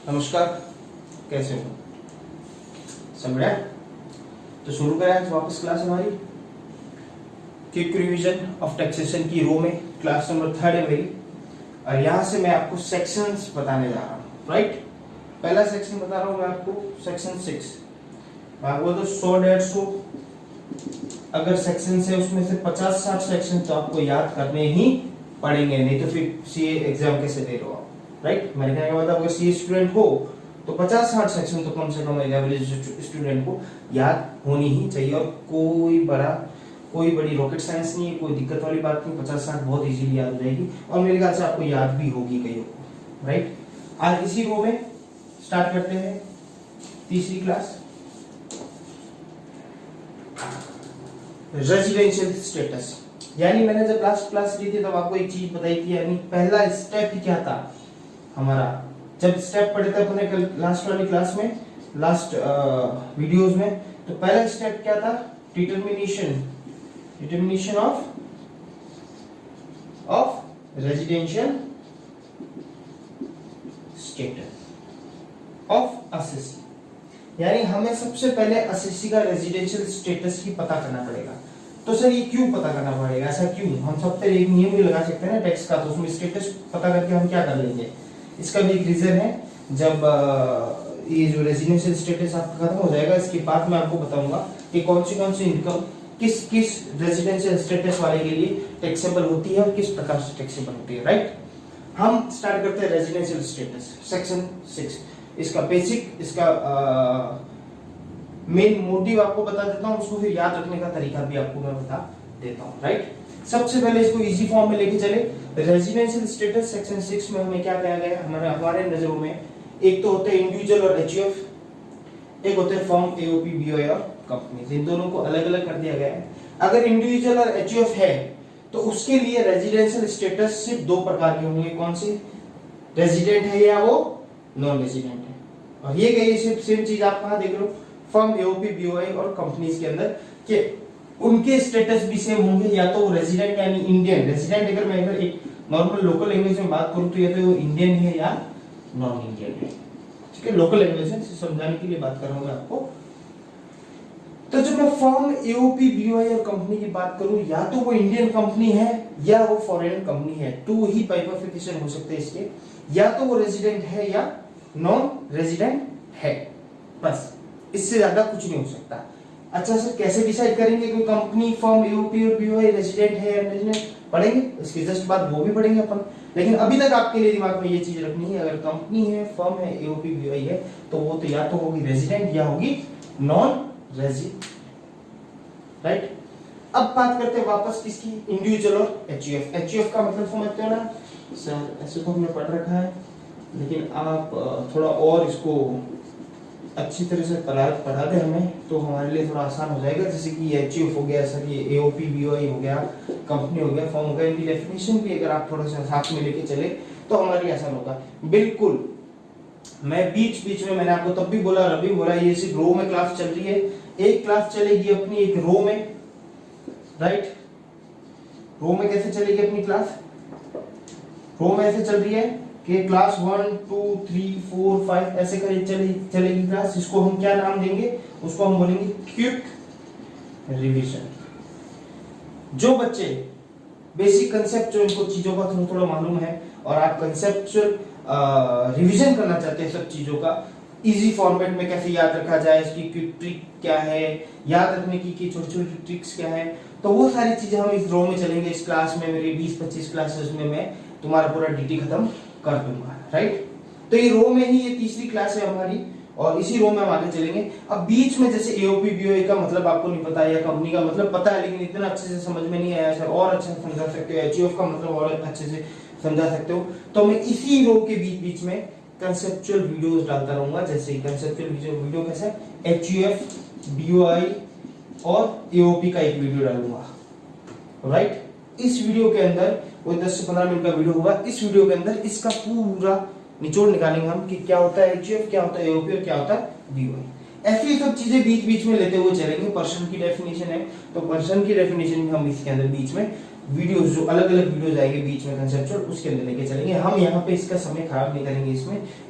नमस्कार, कैसे हो? सब बढ़िया। तो शुरू करें आज वापस क्लास हमारी क्विक रिवीजन ऑफ टैक्सेशन की रो में। क्लास नंबर 3 है मेरी, और यहाँ से मैं आपको सेक्शंस बताने जा रहा हूँ। राइट, पहला सेक्शन बता रहा हूँ मैं आपको, सेक्शन 6। मैं आपको तो 100-150 अगर सेक्शन है उसमें से 50-60 सेक्शन तो आपको याद करने ही पड़ेंगे, नहीं तो फिर सीए एग्जाम कैसे दे रहे हो आप। राइट, मैंने कहने का मतलब अगर सीए स्टूडेंट हो तो 50-60 सेक्शन तो कम से कम एवरेज स्टूडेंट को याद होनी ही चाहिए। और कोई बड़ी रॉकेट साइंस नहीं है, कोई दिक्कत वाली बात नहीं। 50-60 बहुत इजीली याद हो जाएगी और मेरे ख्याल से आपको याद भी होगी कईयों को। राइट, आज इसी रो में स्टार्ट करते हैं तीसरी क्लास, रेजिडेंशियल स्टेटस। यानी मैंने जब लास्ट क्लास ली थी तब आपको एक चीज बताई थी, यानी पहला स्टेप क्या था हमारा। जब स्टेप पढ़े थे अपने लास्ट वाली क्लास में, लास्ट वीडियोस में, तो पहला स्टेप क्या था? Determination of residential status of assessee. यानी हमें सबसे पहले असेसी का रेजिडेंशियल स्टेटस ही पता करना पड़ेगा। तो सर ये क्यों पता करना पड़ेगा, ऐसा क्यों? हम सब पर एक नियम भी लगा सकते हैं ना टैक्स का, तो उसमें स्टेटस पता करके हम क्या कर लेंगे। इसका भी एक रीजन है। जब ये जो रेजिडेंशियल स्टेटस आपका खत्म हो जाएगा, इसके बाद मैं आपको बताऊंगा कि कौन सी इनकम किस रेजिडेंशियल स्टेटस वाले के लिए टैक्सेबल होती है और किस प्रकार से टैक्सेबल होती है। राइट, हम स्टार्ट करते हैं रेजिडेंशियल स्टेटस, सेक्शन 6। इसका बेसिक, इसका मेन मोटिव आपको बता देता हूं, उसको फिर याद रखने का तरीका भी आपको मैं बता देता हूं। राइट, सबसे पहले इसको इजी फॉर्म में लेके चले। रेजिडेंशियल स्टेटस सेक्शन 6 में हमें क्या कहा गया है, हमारे नजरों में एक तो होते हैं इंडिविजुअल और एचयूएफ, एक होते हैं फर्म, एओपी, बीओआई और कंपनी। इन दोनों को अलग अलग कर दिया गया है। अगर इंडिविजुअल और एचयूएफ है तो उसके लिए रेजिडेंशियल स्टेटस सिर्फ दो प्रकार के होंगे। कौन से? रेजिडेंट है या वो नॉन रेजिडेंट है। और ये गई सिर्फ सेम चीज आप कहां देख रहे हो, फर्म, एओपी, बीओआई और कंपनीज के अंदर, कि उनके स्टेटस भी सेम होंगे, या तो रेजिडेंट यानी इंडियन रेजिडेंट। अगर मैं एक नॉर्मल लोकल लैंग्वेज में बात करूं तो या तो वो इंडियन है या नॉन इंडियन है। ठीक है, लोकल लैंग्वेज में समझाने के लिए बात कर रहा हूं मैं आपको। तो जब मैं फर्म, एओपी, बीओआई और कंपनी की बात करूं, या तो वो इंडियन कंपनी है या वो फॉरेन कंपनी है। टू ही बाइफरफिकेशन हो सकते हैं इसके, या तो वो रेजिडेंट है या नॉन रेजिडेंट है, बस इससे ज्यादा कुछ नहीं हो सकता। अच्छा सर, कैसे डिसाइड करेंगे कोई कंपनी, फर्म, एओपी और बीओआई रेजिडेंट है या रेजिडेंट? पढ़ेंगे, इसके जस्ट बाद वो भी पढ़ेंगे अपन। लेकिन अभी तक आपके लिए दिमाग में ये चीज रखनी है, अगर कंपनी है, फर्म है, एओपी, बीओआई है, तो वो तो या तो होगी रेजिडेंट या होगी नॉन रेजिडेंट। राइट, अब बात करते हैं वापस किसकी, इंडिविजुअल और एचयूएफ। एचयूएफ का मतलब समझते हो ना सर? ऐसे तो हमने पढ़ रखा है, लेकिन आप थोड़ा और इसको अच्छी तरह से पढ़ा दे हमें, तो हमारे लिए थोड़ा आसान हो जाएगा। जैसे कि एचयूएफ हो गया सर, ये एओपी, बीओआई हो गया, कंपनी हो गया, फर्म हो गया, इनकी डेफिनेशन भी अगर आप थोड़ा सा साथ में लेके चले तो हमारे लिए आसान होगा। बिल्कुल, मैं बीच में मैंने आपको तब भी बोला, रवि बोला, ये सिर्फ रो में क्लास चल रही है। एक क्लास चलेगी अपनी एक रो में। राइट, रो में कैसे चलेगी अपनी क्लास? रो में ऐसे चल रही है कि क्लास 1, 2, 3, 4, 5 ऐसे चलेगी क्लास। इसको हम क्या नाम देंगे? उसको हम बोलेंगे क्विक रिवीजन। जो बच्चे बेसिक कंसेप्ट, जो इनको चीजों का थोड़ा मालूम है और आप कंसेप्चुअल रिवीजन करना चाहते हैं सब चीजों का, इजी फॉर्मेट में कैसे याद रखा जाए, इसकी क्विक ट्रिक क्या है, याद रखने की छोटी छोटी ट्रिक्स क्या है, तो वो सारी चीजें हम इस रो में चलेंगे। इस क्लास में, मेरी 20-25 क्लासेस में मैं तुम्हारा पूरा डीटी खत्म कर दूंगा। राइट, तो ये रो में ही ये तीसरी क्लास है हमारी, और इसी रो में हम आगे चलेंगे। अब बीच में जैसे एओपी, बीओआई का मतलब आपको नहीं पता है, या कंपनी का मतलब पता है लेकिन इतना अच्छे से समझ में नहीं आया सर, और अच्छे से समझा सकते हो, एचयूएफ का मतलब और अच्छे से समझा सकते हो, तो मैं इसी रो के बीच में कंसेप्चुअल वीडियोस डालता रहूंगा। जैसे कंसेप्चुअल वीडियो कैसे, एचयूएफ, बीओआई और एओपी का एक वीडियो डालूंगा। राइट, इस वीडियो के अंदर वो 10 से 15 मिनट का वीडियो होगा। इस वीडियो के अंदर इसका पूरा निचोड़ निकालेंगे हम कि क्या होता है एचयूएफ, क्या होता है एओपी और क्या होता है बीओआई। ऐसी सब चीजें बीच में लेते हुए चलेंगे। पर्सन की डेफिनेशन है तो पर्सन की डेफिनेशन भी हम इसके अंदर बीच में वीडियोस जो अलग अलग वीडियोस आएंगे बीच में कंसेप्चुअल, उसके अंदर लेके चलेंगे। हम यहाँ पे इसका समय खराब नहीं करेंगे,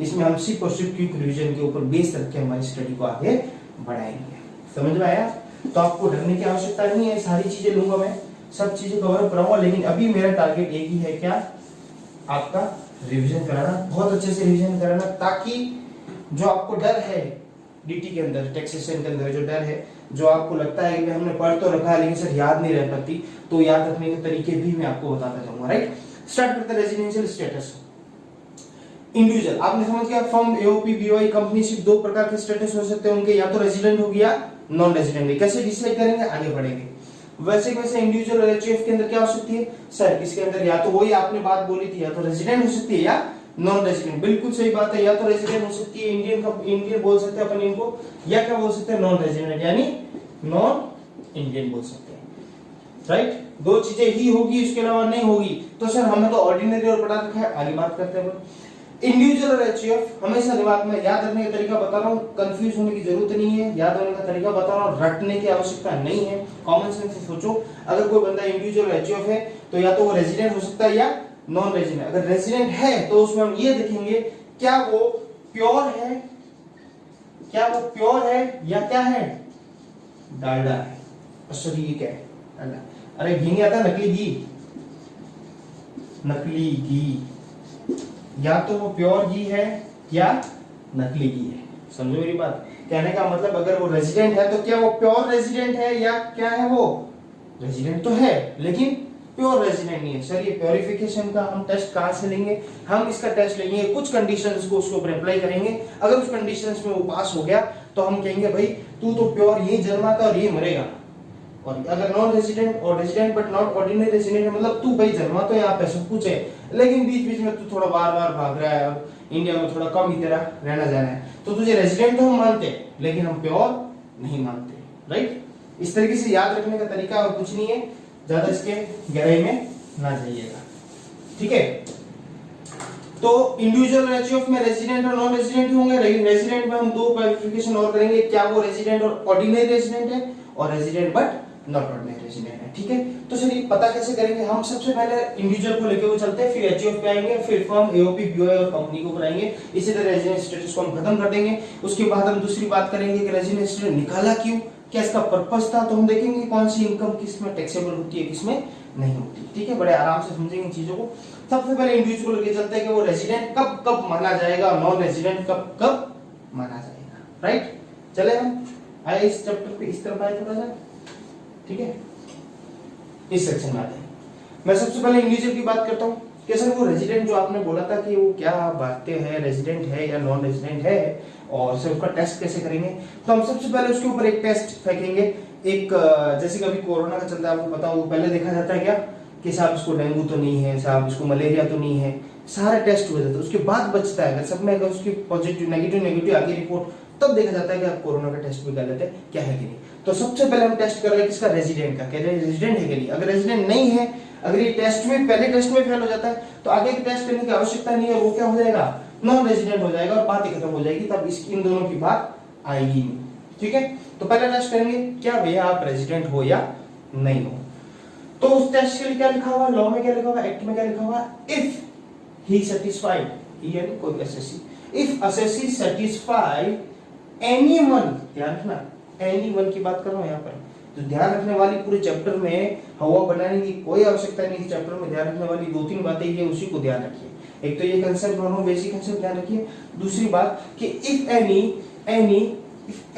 इसमें हम सिर्फ और सिर्फ क्विक रिवीजन के ऊपर बेस रख के हमारी स्टडी को आगे बढ़ाएंगे। समझ में आया? तो आपको डरने की आवश्यकता नहीं है, सारी चीजें लूंगा मैं, सब चीजें कवर कराऊंगा, लेकिन अभी मेरा टारगेट एक ही है, क्या? आपका रिवीजन कराना, बहुत अच्छे से रिवीजन कराना, ताकि जो आपको डर है डीटी के अंदर, टैक्सेशन के अंदर जो डर है, जो आपको लगता है कि हमने पढ़ तो रखा है लेकिन सर याद नहीं रह पाती, तो याद रखने के तरीके भी मैं आपको बताता जाऊंगा। राइट, स्टार्ट करते हैं रेजिडेंशियल स्टेटस। इंडिविजुअल, आपने समझ गया, फर्म, एओपी, बीओआई, कंपनी, सिर्फ दो प्रकार के स्टेटस हो सकते हैं उनके, या तो रेजिडेंट हो गया, नॉन रेजिडेंट। कैसे डिसाइड करेंगे? आगे बढ़ेंगे। वैसे इंडिविजुअल और एचयूएफ के अंदर क्या हो सकती है सर? इसके अंदर या तो वही आपने बात बोली थी, या तो रेजिडेंट हो सकती है या नॉन रेजिडेंट। बिल्कुल सही बात है, या तो रेजिडेंट हो सकती है, इंडियन बोल सकते हैं अपन इनको, या क्या बोल सकते हैं? नॉन रेजिडेंट, यानी नॉन इंडियन बोल सकते हैं। राइट, दो चीजें ही होगी, इसके अलावा नहीं होगी। तो सर हमें तो ऑर्डिनरी और पढ़ा रखा है, आगे बात करते हैं। इंडिविजुअल और एचयूएफ हमेशा दिमाग में याद रखने का तरीका बता रहा हूँ, कंफ्यूज होने की जरूरत नहीं है, याद होने का तरीका बता रहा हूँ, रटने की आवश्यकता नहीं है, कॉमन सेंस से सोचो। अगर कोई बंदा इंडिविजुअल और एचयूएफ है तो या तो वो रेजिडेंट हो सकता है या नॉन रेजिडेंट। अगर रेजिडेंट है तो उसमें हम ये देखेंगे क्या वो प्योर है, क्या वो प्योर है या क्या है? डालडा है। सॉरी ये क्या है? डालडा। अरे घी नहीं आता, नकली घी, नकली घी, या तो वो प्योर घी है या नकली घी है। समझो मेरी बात, कहने का मतलब अगर वो रेजिडेंट है तो क्या वो प्योर रेजिडेंट है या क्या है? वो रेजिडेंट तो है लेकिन प्योर रेजिडेंट नहीं है। सर ये प्योरिफिकेशन का हम टेस्ट कहां से लेंगे? हम इसका टेस्ट लेंगे, कुछ कंडीशंस को उसके ऊपर अप्लाई करेंगे, अगर उस कंडीशंस में वो पास हो गया तो हम कहेंगे भाई तू तो प्योर यही जन्मा था और ये मरेगा। और अगर नॉन रेजिडेंट और resident but not ordinary resident है, मतलब तू भाई जन्मा तो यहाँ पे सब कुछ है लेकिन बीच बीच में तू थोड़ा बार बार भाग रहा है और इंडिया में थोड़ा कम ही तेरा रहना जाना है, तो तुझे रेजिडेंट तो हम मानते हैं लेकिन हम प्योर नहीं मानते। राइट, इस तरीके से याद रखने का तरीका और कुछ नहीं है, ज्यादा इसके गहराई में ना जाइएगा। ठीक है, तो इंडिविजुअल और एचयूएफ में रेजिडेंट और नॉन रेजिडेंट होंगे। रेजिडेंट में हम दो क्वालिफिकेशन और करेंगे, क्या वो रेजिडेंट और ऑर्डिनरी रेजिडेंट है, और resident but not ordinary resident है। ठीक है, तो सर ये पता कैसे करेंगे? हम सबसे पहले इंडिविजुअल को लेके वो चलते हैं, फिर एचयूएफ पे आएंगे, फिर फर्म, एओपी, बीओआई और कंपनी को बनाएंगे। इसी तरह रेजिडेंट स्टेटस को हम खत्म कर देंगे। उसके बाद हम दूसरी बात करेंगे कि रेजिडेंट स्टेटस निकाला क्यों, क्या इसका पर्पस था, तो हम देखेंगे कौन सी इनकम किसमें टैक्सेबल होती है, किसमें नहीं होती। ठीक है, बड़े आराम से समझेंगे चीजों को। सबसे पहले इंडिविजुअल को लेके चलते हैं कि वो रेजिडेंट कब कब माना जाएगा, नॉन रेजिडेंट कब कब माना जाएगा। राइट, चले हम आए इस चैप्टर पे, इस तरफ आए थोड़ा सा। ठीक है, इस सेक्शन में आते हैं। मैं सबसे पहले इंडिविजुअल की बात करता हूँ कि सर वो रेजिडेंट जो आपने बोला था कि वो क्या बातें है, रेजिडेंट है या नॉन रेजिडेंट है, और सर उसका टेस्ट कैसे करेंगे? तो हम सबसे पहले उसके ऊपर एक टेस्ट फेंकेंगे। एक जैसे कभी कोरोना का चलता है, आपको पता हो, पहले देखा जाता है क्या कि साहब इसको डेंगू तो नहीं है, साहब इसको मलेरिया तो नहीं है, सारे टेस्ट हो जाते हैं, उसके बाद बचता है अगर सब में अगर उसकी पॉजिटिव नेगेटिव आगे रिपोर्ट, तब देखा जाता है कि आप कोरोना का टेस्ट भी कर लेते हैं क्या है कि नहीं। तो सबसे पहले हम टेस्ट कर रहे हैं किसका? रेजिडेंट का, कह रहे हैं रेजिडेंट है कि नहीं। अगर रेजिडेंट नहीं है, अगर ये टेस्ट में पहले टेस्ट में फेल हो जाता है तो आगे के टेस्ट करने की आवश्यकता नहीं है, वो क्या हो जाएगा? नॉन रेजिडेंट हो जाएगा और बात ही खत्म हो जाएगी, तब इन दोनों की बात आएगी नहीं। ठीक है, तो पहले टेस्ट करेंगे क्या भैया आप रेजिडेंट हो या नहीं हो। तो उस टेस्ट के लिए क्या लिखा हुआ है? लॉ में क्या लिखा हुआ है, एक्ट में क्या लिखा हुआ है? इफ ही सेटिस्फाइड, यानी कोई SSC, if SSC satisfied anyone, ध्यान रखना एनीवन की बात कर रहा हूं यहाँ पर, तो ध्यान रखने वाली पूरे चैप्टर में हवा बनाने की कोई आवश्यकता नहीं। इस चैप्टर में ध्यान रखने वाली दो तीन बातें ये, उसी को ध्यान रखिए। एक तो ये कंसेप्ट दोनों बेसिक कंसेप्ट ध्यान रखिए, दूसरी बात कि if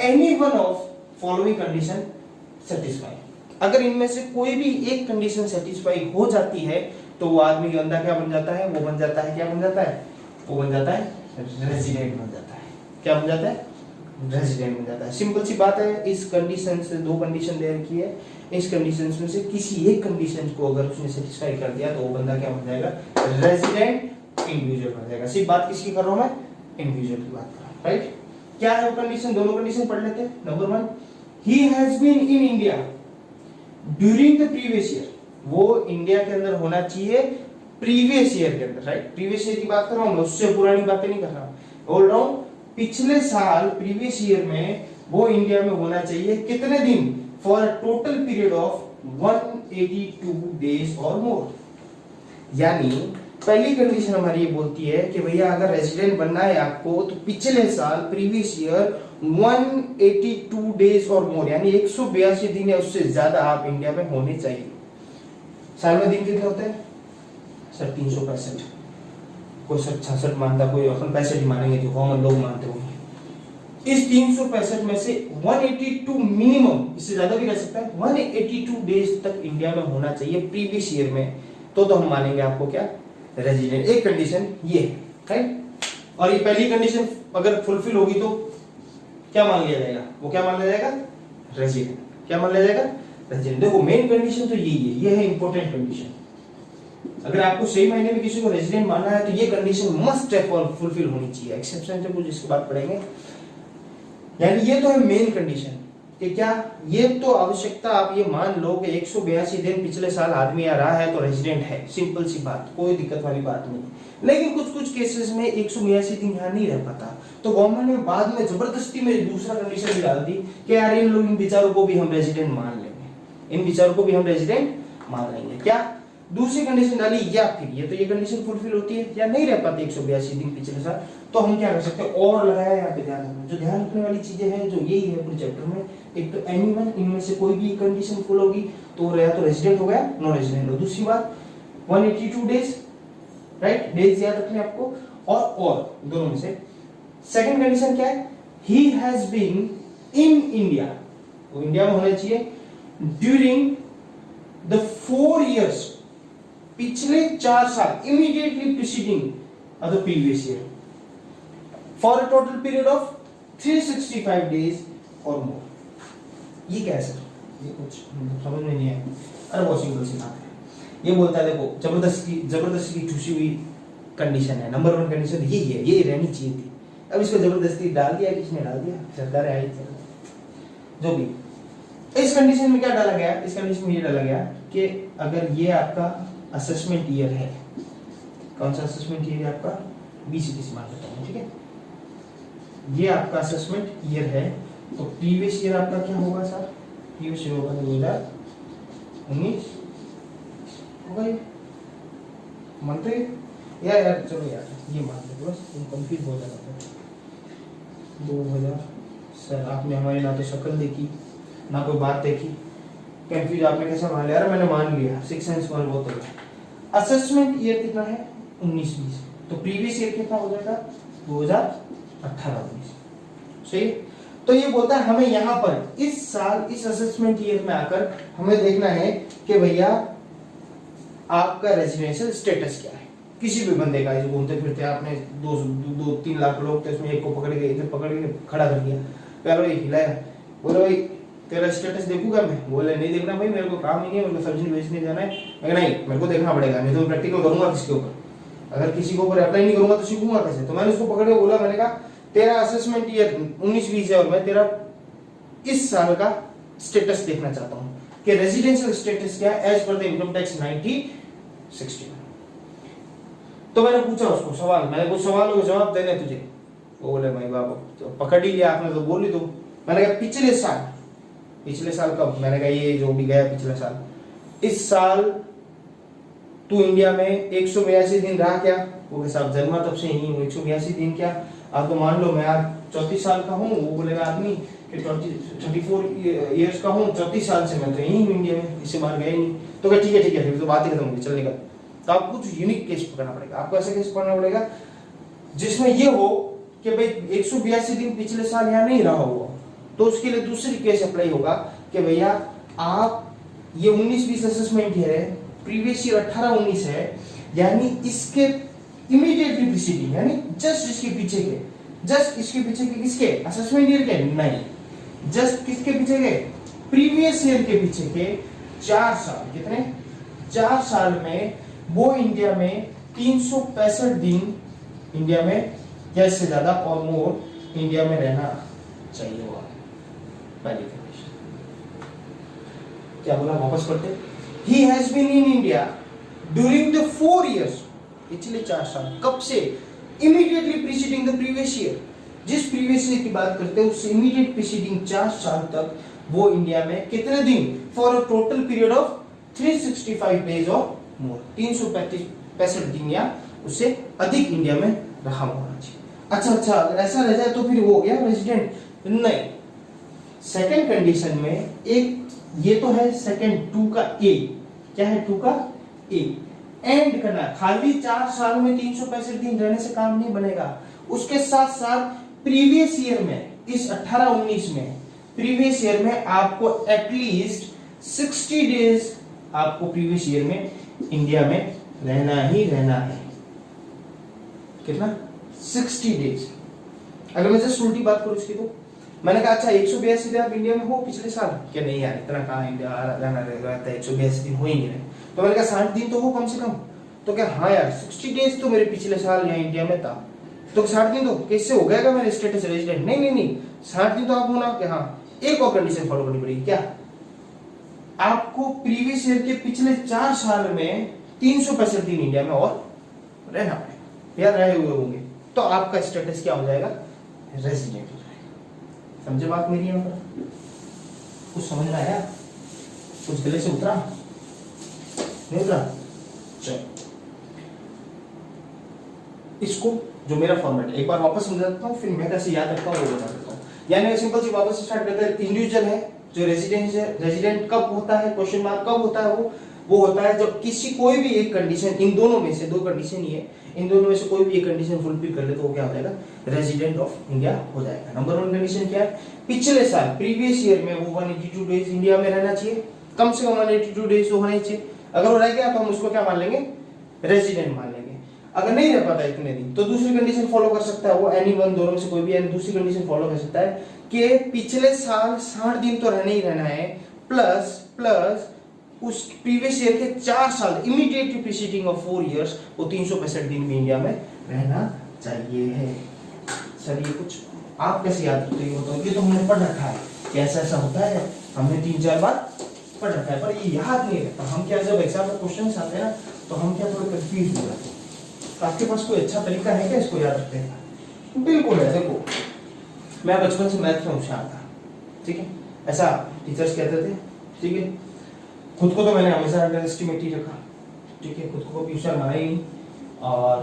any one of following condition satisfy, अगर इनमें से कोई भी एक कंडीशन सेटिस्फाई हो जाती है तो वो आदमी बंदा क्या बन जाता है? वो बन जाता है, क्या बन जाता है? वो बन जाता है रेजिडेंट बन जाता है। क्या बन जाता है? रेजिडेंट बन जाता है। सिंपल सी बात है, इस कंडीशन से दो कंडीशन दे रखी है, इस कंडीशंस में से किसी एक कंडीशन को अगर उसने सेटिस्फाई कर दिया तो वो बंदा क्या बन जाएगा? रेजिडेंट इंडिविजुअल बन जाएगा। सिर्फ बात किसकी कर रहा हूं मैं? इंडिविजुअल की बात कर रहा हूं। राइट, क्या है वो कंडीशन? दोनों कंडीशन पढ़ लेते हैं। Number 1, he has been in India during the previous year, वो इंडिया के अंदर होना चाहिए प्रीवियस ईयर के अंदर। राइट, प्रीवियस ईयर की बात कर रहा हूं, उससे पुरानी बातें नहीं कर रहा हूं, बोल रहा हूं पिछले साल प्रीवियस ईयर में वो इंडिया में होना चाहिए कितने दिन? For a total period of 1 182 days और मोर। यानी पहली कंडीशन हमारी ये बोलती है कि भैया अगर रेजिडेंट बनना है आपको तो पिछले साल प्रीवियस ईयर 182 डेज और मोर यानी 182 दिन या उससे ज्यादा आप इंडिया में होने चाहिए। साल में दिन कितने होते हैं सर? 365। कोई सर 66 मानता, कोई अपन 65 ही मानेंगे जो कॉमन लोग मानते होंगे। इस 365 में से 182 मिनिमम, इससे ज्यादा भी रह सकता है, 182 डेज तक इंडिया में होना चाहिए प्रीवियस ईयर में, तो हम मानेंगे आपको क्या रेजिडेंट। एक कंडीशन ये है, और ये पहली कंडीशन अगर फुलफिल होगी तो क्या मान लिया जाएगा? वो क्या मान लिया जाएगा? रेजिडेंट। क्या मान लिया जाएगा? रेजिडेंट। देखो मेन कंडीशन तो यही है, ये है इंपॉर्टेंट कंडीशन। अगर आपको सही मायने में किसी को रेजिडेंट मानना है तो ये कंडीशन मस्ट है फुलफिल होनी चाहिए। एक्सेप्शन से कुछ इसके बाद पढ़ेंगे। यानी ये तो है मेन कंडीशन कि क्या, ये तो आवश्यकता आप ये मान लो कि 182 दिन पिछले साल आदमी आ रहा है तो रेजिडेंट है, सिंपल सी बात, कोई दिक्कत वाली बात नहीं। लेकिन कुछ कुछ केसेस में 182 दिन यहाँ नहीं रह पाता, तो गवर्नमेंट ने बाद में जबरदस्ती में दूसरा कंडीशन भी डाल दी कि यार इन बेचारों को भी हम रेजिडेंट मान लेंगे, इन बेचारों को भी हम रेजिडेंट मान लेंगे। क्या दूसरी कंडीशन डाली, या फिर ये तो ये कंडीशन फुलफिल होती है या नहीं रह पाती 182 दिन पिछले साल, तो हम क्या कर सकते हैं और लगाया यहाँ पे ध्यान रखना। जो ध्यान रखने वाली चीजें हैं जो यही है पूरे चैप्टर में, एक तो एनीवन, इनमें से कोई भी कंडीशन फुल होगी तो या तो रेजिडेंट हो गया, नो रेजिडेंट हो। दूसरी बात 182 डेज, राइट, डेज याद रखने आपको, और दोनों में से। सेकंड कंडीशन क्या है? He has been in India, वो इंडिया में होना चाहिए ड्यूरिंग द 4 years, पिछले 4 साल, immediately preceding the previous year, for a total period of 365 days और मोर। ये क्या है सर? ये कुछ समझ में नहीं आया। अरे बहुत सिंपल सी बात है। ये बोलता है देखो जबरदस्ती की ठूसी हुई कंडीशन है, नंबर 1 कंडीशन यही है, ये रहनी चाहिए थी। अब इसको जबरदस्ती डाल दिया, किसने डाल दिया? सरकार आई, जो भी। इस कंडीशन में क्या डाला गया? इस कंडीशन में ये डाला गया कि अगर ये आपका असेसमेंट ईयर है, कौन सा असेसमेंट ईयर है आपका? BCTC मान लेता हूं, ठीक है, ये आपका असेसमेंट ईयर है, तो प्रीवियस ईयर आपका क्या होगा सर? प्रीवियस ईयर होगा 2019 होगा। ये मानते यार चलो यार ये मान लो, बस तुम कंफ्यूज हो जाता है। 2000 सर आपने हमारी ना तो शक्ल देखी ना कोई बात देखी, कंफ्यूज आपने कैसे मान लिया? मैंने मान लिया, 6 and 1 बहुत हो गया। असेसमेंट ईयर कितना है? 19-20, तो प्रीवियस ईयर कितना हो जाएगा? 2018-19, सही। तो ये बोलता है हमें यहाँ पर इस साल इस असेसमेंट ईयर में आकर हमें देखना है कि भैया आपका रेजिडेंशियल स्टेटस क्या है। किसी भी बंदे का, घूमते फिरते आपने 2-3 लाख लोग थे, उसमें एक को पकड़ के इधर पकड़ के खड़ा कर दिया, पहले भाई हिलाया, बोलो भाई तेरा स्टेटस देखूंगा मैं? बोले नहीं देखना भाई, मेरे को काम ही नहीं है, मेरे को सब्जी बेचने जाना है। मैं नहीं, मेरे को देखना पड़ेगा, नहीं तो प्रैक्टिकल करूंगा किसके ऊपर? अगर किसी के ऊपर अप्लाई नहीं करूंगा तो सीखूंगा कैसे? तो मैंने उसको पकड़ के बोला, मैंने कहा तेरा असेसमेंट ईयर 19-20 है और मैं तेरा इस साल का स्टेटस देखना चाहता हूं कि रेजिडेंशियल स्टेटस क्या है as per the income tax 1960। तो मैंने पूछा उसको सवाल, मैंने कुछ सवालों के जवाब देने तुझे। वो बोले भाई बाबा तो पकड़ ही लिया आपने, तो बोल ही दो। मैंने कहा पिछले साल कब? मैंने कहा ये जो भी गया पिछले साल, इस साल तू इंडिया में 182 दिन रहा क्या? वो साहब जन्मा तब से ही हूँ, 182 दिन क्या? आप तो मान लो मैं आज 34 साल का हूँ, वो बोलेगा आदमी कि 34 ईयर्स का हूँ, 34 साल से मैं तो यही हूँ इंडिया में, इससे बाहर गया ही नहीं। तो क्या ठीक है फिर तो बात ही खत्म होगी, चलने का। तो आपको कुछ यूनिक केस पकड़ना पड़ेगा, आपको ऐसा केस पकड़ना पड़ेगा जिसमें ये हो कि भाई 182 दिन पिछले साल यहाँ नहीं रहा हुआ, तो उसके लिए दूसरी केस अप्लाई होगा कि भैया आप ये 19-20 असेसमेंट ईयर है, प्रीवियस ईयर 18-19 है, यानी इसके इमीडिएटली प्रीसीडिंग, यानी जस्ट इसके पीछे के किसके असेसमेंट ईयर के? नहीं, जस्ट किसके पीछे के? प्रीवियस ईयर के पीछे के 4 साल। कितने? 4 साल में वो इंडिया में 365 दिन इंडिया में या इससे ज्यादा और मोर इंडिया में रहना चाहिए हुआ। पहली कंडीशन क्या बोला? वापस पढ़ते। He has been in India during the 4 years, पिछले 4 साल। कब से? Immediately preceding the previous year, जिस प्रीवियस ईयर की बात करते हैं उससे इमीडिएट प्रीसीडिंग 4 साल तक वो इंडिया में कितने दिन? For a total period of 365 days और मोर, 365 दिन या उससे अधिक इंडिया में रहा होना चाहिए। अच्छा, अगर ऐसा रह जाए तो फिर वो हो गया रेजिडेंट? नहीं, सेकंड कंडीशन में एक ये तो है सेकंड 2 का ए, क्या है 2 का ए, एंड करना, खाली 4 साल में 365 दिन रहने से काम नहीं बनेगा, उसके साथ साथ प्रीवियस ईयर में, इस 18-19 में प्रीवियस ईयर में आपको एटलीस्ट 60 डेज आपको प्रीवियस ईयर में इंडिया में रहना ही रहना है। कितना? 60 डेज। अगर मैं जस्ट उल्टी बात करूं इसकी, तो मैंने कहा अच्छा 182 दिन आप इंडिया में हो पिछले साल, क्या नहीं यार इतना कहाँ इंडिया रहना रहता है, 182 दिन हो ही नहीं रहे, तो मैंने कहा 60 दिन तो हो कम से कम, तो क्या हाँ यार 60 डेज तो मेरे पिछले साल यहाँ इंडिया में था, तो 60 दिन तो कैसे हो गया मेरा स्टेटस रेजिडेंट? नहीं, 60 दिन तो आप होना कि हाँ, एक और कंडीशन फॉलो करनी पड़ेगी, क्या? आपको प्रीवियस ईयर के पिछले 4 साल में 365 दिन इंडिया में और रहना पड़ेगा या रहे हुए होंगे, तो आपका स्टेटस क्या हो जाएगा? रेजिडेंट हो जाएगा। समझे बात मेरी? यहाँ पर कुछ समझ में आया? कुछ गले से उतरा नहीं उतरा? चलो इसको जो मेरा फॉर्मेट है एक बार वापस समझा देता हूँ, फिर मैं कैसे याद रखता हूँ वो बता देता हूँ। यानी सिंपल सी वापस स्टार्ट करते हैं। इंडिविजुअल है जो रेजिडेंट कब होता है, क्वेश्चन मार्क कब होता है? वो होता है जब किसी कोई भी एक कंडीशन, इन दोनों में से 2 कंडीशन ही है, इन दोनों में से कोई भी एक कंडीशन फुलफिल कर ले तो वो क्या हो जाएगा? रेजिडेंट ऑफ इंडिया हो जाएगा। नंबर 1 कंडीशन क्या है? पिछले साल प्रीवियस ईयर में वो 182 डेज इंडिया में रहना चाहिए, कम से कम 182 डेज तो होने चाहिए। अगर वो रह गया तो हम उसको क्या मान लेंगे? रेजिडेंट मान लेंगे। अगर नहीं रह पाता इतने दिन तो दूसरी कंडीशन फॉलो कर सकता है वो, एनी वन, दोनों में से कोई भी दूसरी कंडीशन फॉलो कर सकता है कि पिछले साल 60 दिन तो रहना ही रहना है, प्लस उस प्रीवियस ईयर के 4 साल इमीडिएटली प्रीसीडिंग ऑफ 4 इयर्स वो 365 दिन भी इंडिया में रहना चाहिए है। सर ये कुछ आप कैसे याद रखते हो? तो ये तो हमने पढ़ रखा है कि ऐसा ऐसा होता है, हमने 3-4 बार पढ़ रखा है, पर ये याद नहीं रहता। हम क्या जब एग्जाम में क्वेश्चन आते हैं ना तो हम क्या थोड़े कंफ्यूज हो जाते हैं। तो आपके पास कोई अच्छा तरीका है क्या इसको याद रखने का? बिल्कुल है। देखो मैं बचपन से मैथ में होशियार था, ठीक है, ऐसा टीचर्स कहते थे, ठीक है। खुद को तो मैंने हमेशा अंडर एस्टिमेट ही रखा, ठीक है, खुद को कभी होशियार माना ही नहीं। और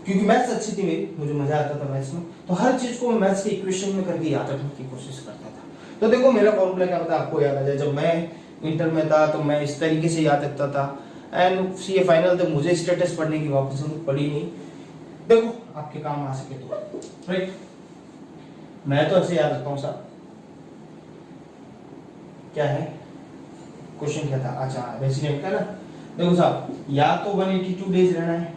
क्योंकि मैथ्स अच्छी थी मेरी, मुझे मजा आता था मैथ्स में, तो हर चीज को मैं मैथ्स के इक्वेशन में करके याद रखने की कोशिश करता था। तो देखो मेरा फॉर्मूला क्या होता है आपको याद आ जाए। जब मैं इंटर में था तो मैं इस तरीके से याद रखता था, एंड सीए फाइनल तक मुझे स्टेटस पढ़ने की वापस जरूरत पड़ी नहीं। देखो आपके काम आ सके तो, राइट। मैं तो ऐसे याद रखता हूँ साहब, क्या है क्वेश्चन क्या था? अच्छा रेजिडेंट का ना। देखो साहब या तो 182 डेज रहना है,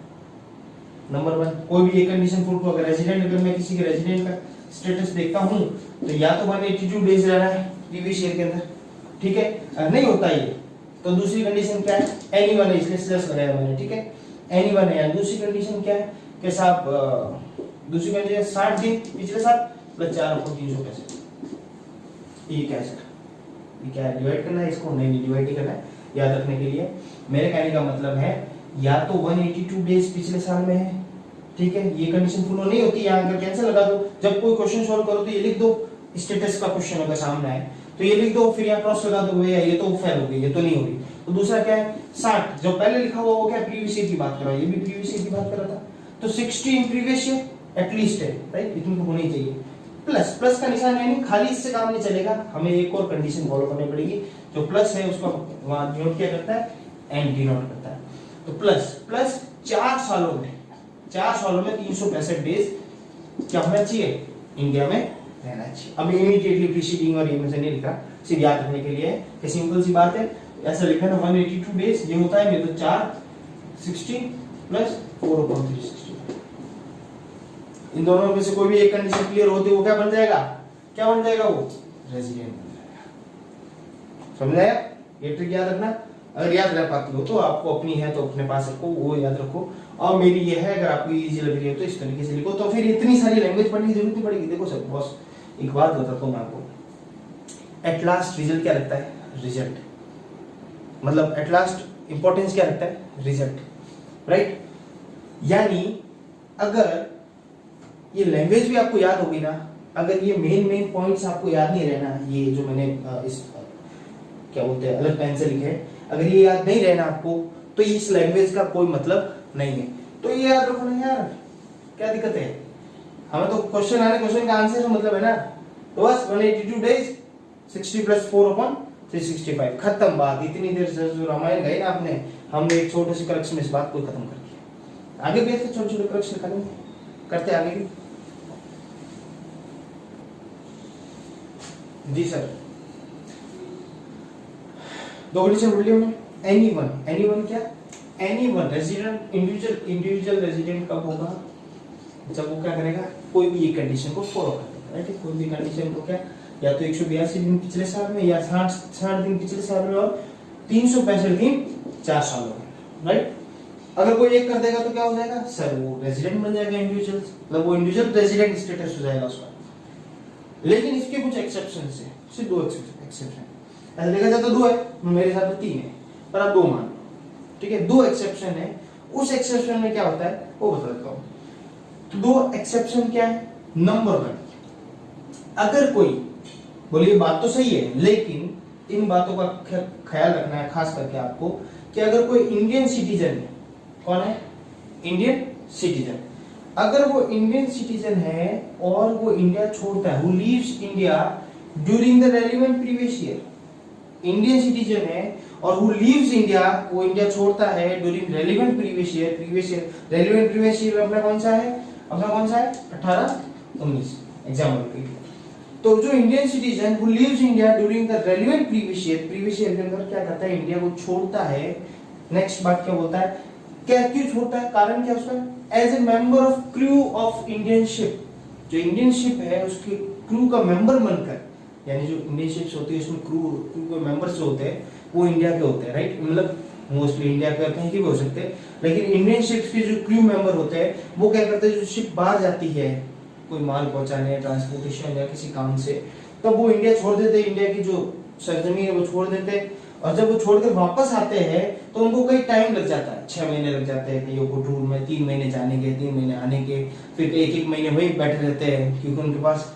नंबर 1। कोई भी एक कंडीशन फुल को, अगर रेजिडेंट, अगर मैं किसी के रेजिडेंट का स्टेटस देखता हूं तो या तो 182 डेज रहना है प्रीवियस ईयर के अंदर, ठीक है। अगर नहीं होता ये तो दूसरी कंडीशन क्या है? एनी वन है, इसलिए स्लैश लगाया मैंने, ठीक है, एनी वन है। दूसरी कंडीशन क्या है कि साहब दूसरी कंडीशन 60 दिन पिछले साल प्लस 4 आपको 365। ये क्या है सर? ये क्या है? डिवाइड करना है इसको? नहीं डिवाइड नहीं करना है, याद रखने के लिए। मेरे कहने का मतलब है या तो 182 डेज पिछले साल में है, ठीक है, ये कंडीशन फुल नहीं होती, यहाँ अगर कैंसिल लगा दो। जब कोई क्वेश्चन सॉल्व करो तो ये लिख दो, स्टेटस का क्वेश्चन अगर सामने आए तो ये लिख दो, फिर यहाँ क्रॉस लगा दो, भैया ये तो फेल हो गई, ये तो नहीं होगी। तो दूसरा क्या है? 60 जो पहले लिखा हुआ वो क्या? प्रीवियस ईयर की बात कर रहा है, ये भी प्रीवियस ईयर की बात कर रहा था, तो 60 इन प्रीवियस ईयर एटलीस्ट है, राइट, इतनी तो होनी चाहिए। प्लस का निशान है नहीं, खाली इससे काम नहीं चलेगा, हमें एक और कंडीशन फॉलो करनी पड़ेगी। जो प्लस है उसको वहां डिनोट क्या करता है? एंड डिनोट करता है। तो प्लस 4 सालों में 365 डेज क्या होना चाहिए? इंडिया में रहना चाहिए। अब इमीडिएटली प्रीसीडिंग और ये में से नहीं लिखा, सिर्फ याद रखने के लिए कि सिंपल सी बात है, ऐसा लिखा ना 182 डेज, ये होता है नहीं तो 460 प्लस 4/360। इन दोनों में से कोई भी एक कंडीशन क्लियर होती है वो क्या बन जाएगा? क्या बन जाएगा? वो रेजिडेंट बन जाएगा। समझ आया? ये ट्रिक याद रखना। अगर याद रह पाती हो तो आपको अपनी है तो अपने पास रखो, वो याद रखो। और मेरी ये है, अगर आपको इजी लग रही है तो इस तरीके से लिखो, तो फिर इतनी सारी लैंग्वेज पढ़ने की जरूरत नहीं पड़ेगी। देखो सर बॉस एक बात बताता हूँ मैं आपको, एट लास्ट रिजल्ट क्या रखता है? रिजल्ट, मतलब एट लास्ट इंपॉर्टेंस क्या रखता है? Result, right. यानी अगर ये लैंग्वेज भी आपको याद होगी ना, अगर ये मेन पॉइंट्स आपको याद नहीं रहना, ये जो मैंने इस क्या बोलते हैं अलग पेन से लिखे, अगर ये याद नहीं रहना आपको तो इस लैंग्वेज का कोई मतलब नहीं है। तो ये याद रखो ना यार, क्या दिक्कत है, हमें तो क्वेश्चन आने, क्वेश्चन का आंसर मतलब है ना। तो बस 182 डेज 60 + 4/365, खत्म बात। इतनी देर से जो रामायण गए ना आपने, हमने एक छोटे से करेक्शन में इस बात को खत्म कर दिया। आगे भी ऐसे छोटे छोटे करेक्शन करते आगे भी। जी सर, दो कंडीशन बोलिए हमने। एनीवन क्या, एनीवन रेजिडेंट, इंडिविजुअल रेजिडेंट कब होगा, जब वो क्या करेगा, कोई भी एक कंडीशन को फॉलो करेगा, राइट। कोई भी कंडीशन को क्या, या तो 182 दिन पिछले साल में, या 60 दिन पिछले साल में, और 365 दिन 4 सालों में, राइट। अगर कोई एक कर देगा तो क्या हो जाएगा सर, वो रेजिडेंट बन जाएगा, इंडिविजुअल, मतलब वो इंडिविजुअल रेजिडेंट स्टेटस हो जाएगा उसका। लेकिन इसके कुछ एक्सेप्शन है, सिर्फ 2 एक्सेप्शन। ऐसा देखा जाए तो 2 है, मेरे हिसाब से 3 है, पर आप 2 मान लो, ठीक है। 2 एक्सेप्शन है, उस एक्सेप्शन में क्या होता है वो बता देता हूँ। तो 2 एक्सेप्शन क्या है। नंबर 1, अगर कोई, बोलिए बात तो सही है, लेकिन इन बातों का ख्याल रखना है खास करके आपको, कि अगर कोई इंडियन सिटीजन है, कौन है, इंडियन सिटीजन, अगर वो इंडियन सिटीजन है और वो इंडिया छोड़ता है, who leaves India during the relevant previous year, Indian citizen है और हु लीव्स इंडिया, वो इंडिया छोड़ता है during relevant previous year, relevant previous year अपना कौन सा है, 18-19 एग्जाम्पल के लिए। तो जो Indian citizen who leaves India during the relevant previous year के अंदर क्या करता है, इंडिया को छोड़ता है। नेक्स्ट बात क्या बोलता है, क्या क्यों छोड़ता है, कारण क्या उसका, as a member of crew of Indian ship, जो इंडियन शिप है उसके क्रू का मेंबर बनकर, यानी जो इंडियन शिप्स होती है उसमें क्रू के मेंबर्स जो होते हैं वो इंडिया के होते हैं, राइट। मतलब मोस्टली इंडिया के कहीं के भी हो सकते हैं, लेकिन इंडियन शिप्स के जो क्रू मेंबर होते हैं वो क्या करते हैं, जो शिप बाहर जाती है कोई माल पहुंचाने, ट्रांसपोर्टेशन या किसी काम से, तब वो इंडिया छोड़ देते हैं, इंडिया की जो सरजमी है वो छोड़ देते हैं। और जब वो छोड़कर वापस आते हैं तो उनको कई टाइम लग जाता है, 6 महीने लग जाते हैं कईयों को टूर में, 3 महीने जाने के, 3 महीने आने के, फिर 1-1 महीने वही बैठे रहते हैं, क्योंकि उनके पास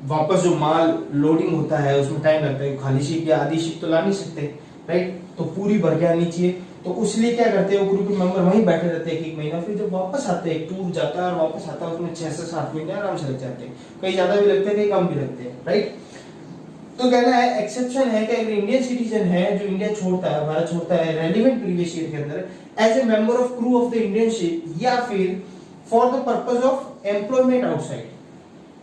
वापस जो माल लोडिंग होता है उसमें टाइम लगता है, खाली शिप या आधी शिप तो ला नहीं सकते, राइट, तो पूरी भर के आनी चाहिए। तो इसलिए क्या करते हैं, वो ग्रुप के मेंबर वहीं बैठे रहते हैं 1-1 महीना, फिर जब वापस आते हैं, टूर जाता है और वापस आता है, उसमें 6 से 7 महीने आराम से लग जाते हैं, कहीं ज्यादा भी लगते हैं, कहीं कम भी लगते हैं, राइट। तो कहना है एक्सेप्शन है कि अगर इंडियन सिटीजन है जो इंडिया छोड़ता है, भारत छोड़ता है रेलेवेंट प्रीवियस ईयर के अंदर, as a member of crew of the Indian ship, या फिर for the purpose of employment outside,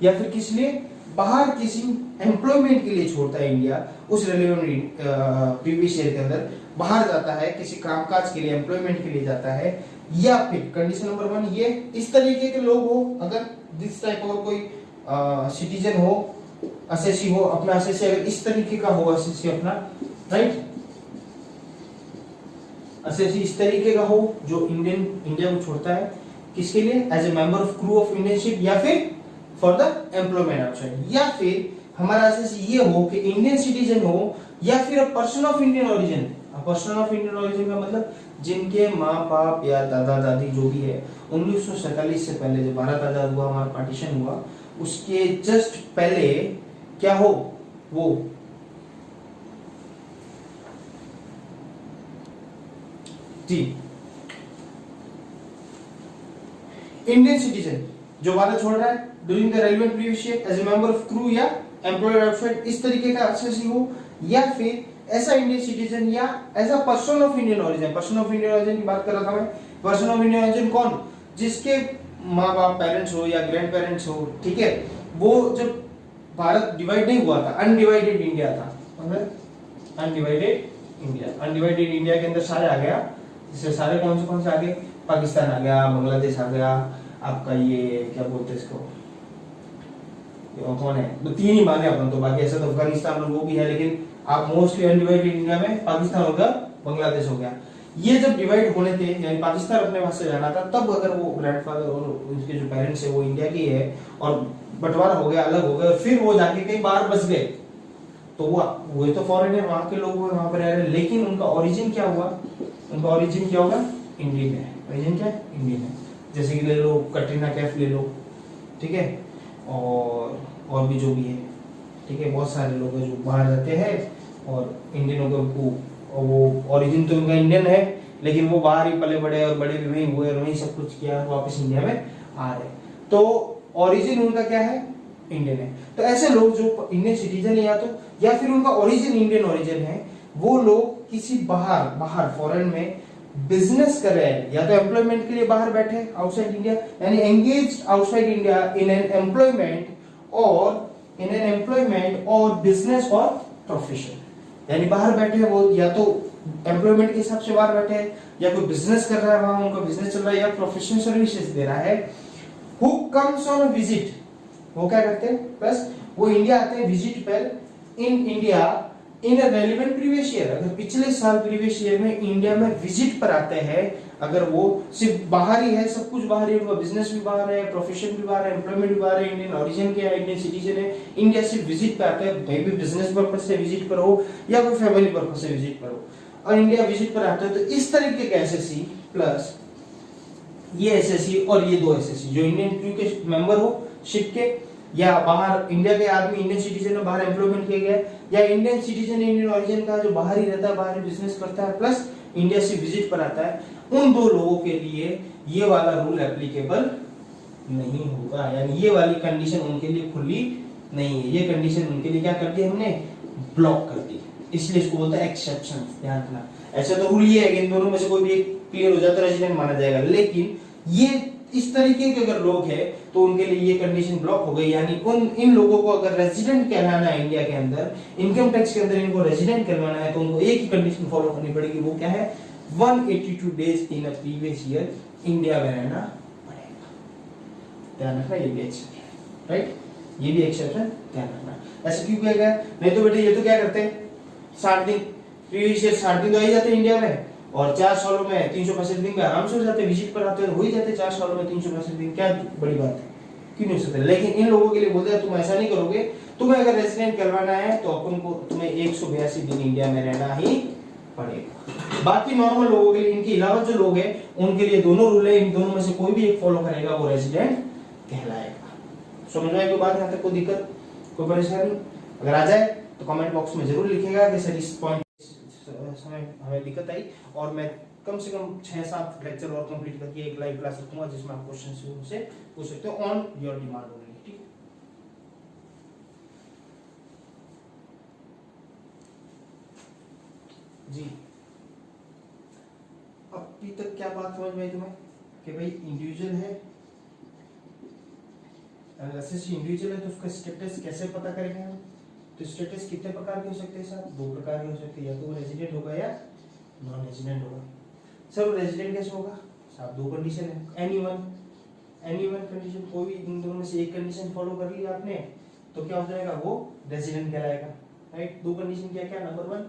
या फिर किस लिए, बाहर किसी एम्प्लॉयमेंट के लिए छोड़ता है इंडिया, उस रेलेवेंट प्रीवियस ईयर के अंदर बाहर जाता है, किसी कामकाज के लिए, एम्प्लॉयमेंट के लिए जाता है, या फिर कंडीशन नंबर 1 ये इस तरीके के लोग हो, अगर दिस टाइप और कोई सिटीजन हो, असेसी हो, अपना असेसी अगर इस तरीके का हो, असेसी अपना, राइट, असेसी इस तरीके का हो जो इंडिया को छोड़ता है, किसके लिए, as a member of crew of Indian ship, या फिर फॉर द एम्प्लॉयमेंट आउटसाइड, या फिर हमारा असेसी ये हो कि इंडियन सिटीजन हो, या फिर अ person of Indian origin. Person of Indian origin का मतलब जिनके माँ बाप या दादा दादी जो भी है 1947 से पहले, जब भारत आजाद हुआ, हमारा पार्टीशन हुआ, उसके जस्ट पहले क्या हो, वो जी इंडियन सिटीजन जो भारत छोड़ रहा है during the relevant previous year as a member of crew or employed outside, इस तरीके का असेसी हो, या फिर ऐसा इंडियन सिटीजन, या as a person of Indian origin. Person of Indian origin की बात कर रहा था मैं। पर्सन ऑफ इंडियन ओरिजिन कौन, जिसके माँ बाप पेरेंट्स हो या ग्रैंड पेरेंट्स हो, ठीक है, वो जब भारत डिवाइड नहीं हुआ था, अनडिवाइडेड इंडिया था, अनडिवाइडेड इंडिया के अंदर सारे आ गया, इससे सारे कौन से आ गए, पाकिस्तान आ गया, बांग्लादेश आ गया, आपका ये क्या बोलते हैं इसको, कौन है, तो 3 ही माने अपन तो, बाकी ऐसा तो अफगानिस्तान और वो भी है, लेकिन आप मोस्टली अनडिवाइडेड इंडिया में पाकिस्तान हो गया, बांग्लादेश हो गया। ये जब डिवाइड होने थे, यानी पाकिस्तान अपने पास से जाना था, तब अगर वो ग्रैंडफादर और उनके जो पेरेंट्स है वो इंडिया के है और बंटवारा हो गया, अलग हो गया, फिर वो जाके कहीं बाहर बस गए, तो वो तो फॉरेनर वहां के लोग वहां पर रह रहे, लेकिन उनका ओरिजिन क्या हुआ, इंडियन है। ओरिजिन क्या है, इंडियन है। जैसे कि ले लो कटरीना कैफ ले लो, ठीक है, और भी जो भी है, ठीक है, बहुत सारे लोग हैं जो बाहर रहते हैं और इंडियनों को और वो ओरिजिन तो उनका इंडियन है, लेकिन वो बाहर ही पले बड़े और बड़े भी वहीं हुए और वहीं सब कुछ किया, वापस इंडिया में आ रहे। तो ओरिजिन उनका क्या है, इंडियन है। तो ऐसे लोग जो इंडियन सिटीजन है या फिर उनका ओरिजिन इंडियन ओरिजिन है, वो लोग किसी बाहर फॉरेन में बिजनेस कर रहे हैं, या तो एम्प्लॉयमेंट के लिए बाहर बैठे आउटसाइड इंडिया, यानी engaged outside India in an employment और बिजनेस और प्रोफेशन, यानी बाहर बैठे हैं वो, या तो एम्प्लॉयमेंट के हिसाब से बाहर बैठे हैं, या कोई बिजनेस कर रहा है वहां, उनका बिजनेस चल रहा है, या प्रोफेशनल सर्विसेज दे रहा है। Who comes on a visit, वो क्या करते हैं, बस वो इंडिया आते हैं विजिट पर in India in a relevant previous year, अगर पिछले साल प्रीवियस ईयर में इंडिया में विजिट पर आते हैं, अगर वो सिर्फ बाहर ही है, सब कुछ बाहर ही, उनका बिजनेस भी बाहर है, प्रोफेशन भी बाहर है, एम्प्लॉयमेंट भी बाहर है, इंडियन ओरिजिन के है, इंडियन सिटीजन है, इंडिया सिर्फ विजिट पे आते हैं, मे बी बिजनेस पर्पज से विजिट पर हो या कोई फैमिली पर्पज से विजिट पर हो, और इंडिया विजिट पर आते हैं, तो इस तरीके के एसएससी प्लस ये एसएससी और ये दो एसएससी जो इंडियन क्रू के मेंबर हो शिप के, या बाहर इंडिया के आदमी इंडियन सिटीजन में बाहर एम्प्लॉयमेंट किया गया, या इंडियन सिटीजन इंडियन ओरिजिन का जो बाहर ही रहता है, बाहर बिजनेस करता है, प्लस इंडिया से विजिट पर आता है, उन दो लोगों के लिए ये वाला रूल एप्लीकेबल नहीं होगा, यानी ये वाली कंडीशन उनके लिए खुली नहीं है, ये कंडीशन उनके लिए क्या कर दी हमने, ब्लॉक कर दी, इसलिए इसको बोलते हैं एक्सेप्शन। ध्यान रखना, ऐसे तो रूल ये है कि इन दोनों में से कोई भी एक क्लियर हो जाए तो रेजिडेंट माना जाएगा, लेकिन ये इस तरीके के अगर लोग हैं तो उनके लिए ये कंडीशन ब्लॉक हो गई, यानी इन लोगों को अगर रेजिडेंट कहलाना है इंडिया के अंदर, इनकम टैक्स के अंदर इनको रेजिडेंट करवाना है, तो उनको एक ही कंडीशन फॉलो करनी पड़ेगी, वो क्या है, 182 days in a previous year India में रहना पड़ेगा। ध्यान रखना, ये भी एक्सेप्शन, राइट, ये भी एक्सेप्शन ध्यान रखना। ऐसा क्यों किया गया, नहीं तो बेटे ये तो क्या करते हैं, 60 दिन प्रीवियस ईयर 60 दिन तो आ ही जाते हैं इंडिया में, और 4 सालों में 365 दिन में आराम से हो जाते, विजिट पर आते हैं, हो ही जाते 4 सालों में 365 दिन, क्या बड़ी बात है, क्यों नहीं हो सकता। लेकिन इन लोगों के लिए बोलते हैं तुम ऐसा नहीं करोगे, तुम्हें अगर रेजिडेंट करवाना है तो अपन को तुम्हें 182 दिन इंडिया में रहना ही पड़ेगा। बाकी नॉर्मल लोगों के लिए, इनके अलावा जो लोग हैं उनके लिए दोनों रूल है, इन दोनों में से कोई भी एक फॉलो करेगा वो रेजिडेंट कहलाएगा। समझ में आई कोई बात, यहाँ तक कोई दिक्कत कोई परेशानी अगर आ जाए तो कमेंट बॉक्स में जरूर लिखेगा कि सर इस पॉइंट समय हमें दिक्कत आई, और मैं कम से कम 6-7 लेक्चर और कंप्लीट करके एक लाइव क्लास रखूंगा जिसमें आप क्वेश्चन से पूछ सकते हो ऑन योर डिमांड ओनली। ठीक है जी, अभी तक क्या बात समझ में आई तुम्हें कि भाई इंडिविजुअल है, अगर एसएससी इंडिविजुअल है तो उसका स्टेटस कैसे पता करेंगे हम, तो स्टेटस कितने प्रकार के हो सकते हैं सर, 2 प्रकार के हो सकते हैं, या तो वो रेजिडेंट होगा या नॉन रेजिडेंट होगा। सर वो रेजिडेंट कैसे होगा, साहब 2 कंडीशन है, एनी वन कंडीशन, कोई भी इन दोनों में से एक कंडीशन फॉलो कर ली आपने तो क्या हो जाएगा, वो रेजिडेंट कहलाएगा, राइट। 2 कंडीशन क्या क्या, नंबर 1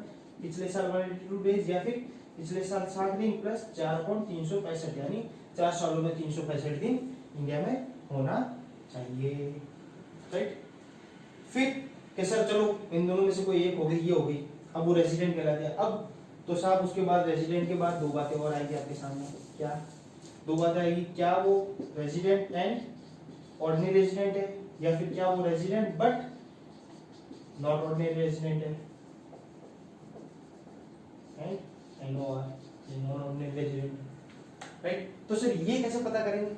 पिछले साल 182 डेज, या फिर पिछले साल 60 दिन प्लस 4.365, यानी 4 सालों में 365 दिन इंडिया में होना चाहिए, राइट। फिर कि सर चलो इन दोनों में से कोई एक हो गई, ये हो गई, अब वो रेजिडेंट कहलाते हैं। अब तो साहब उसके बाद रेजिडेंट के बाद 2 बातें और आएगी आपके सामने, क्या 2 बातें आएगी, क्या वो रेजिडेंट एंड ऑर्डिनरी रेजिडेंट है, या फिर क्या वो resident but not ordinary resident है, and non ordinary resident, right. तो सर ये कैसे पता करेंगे,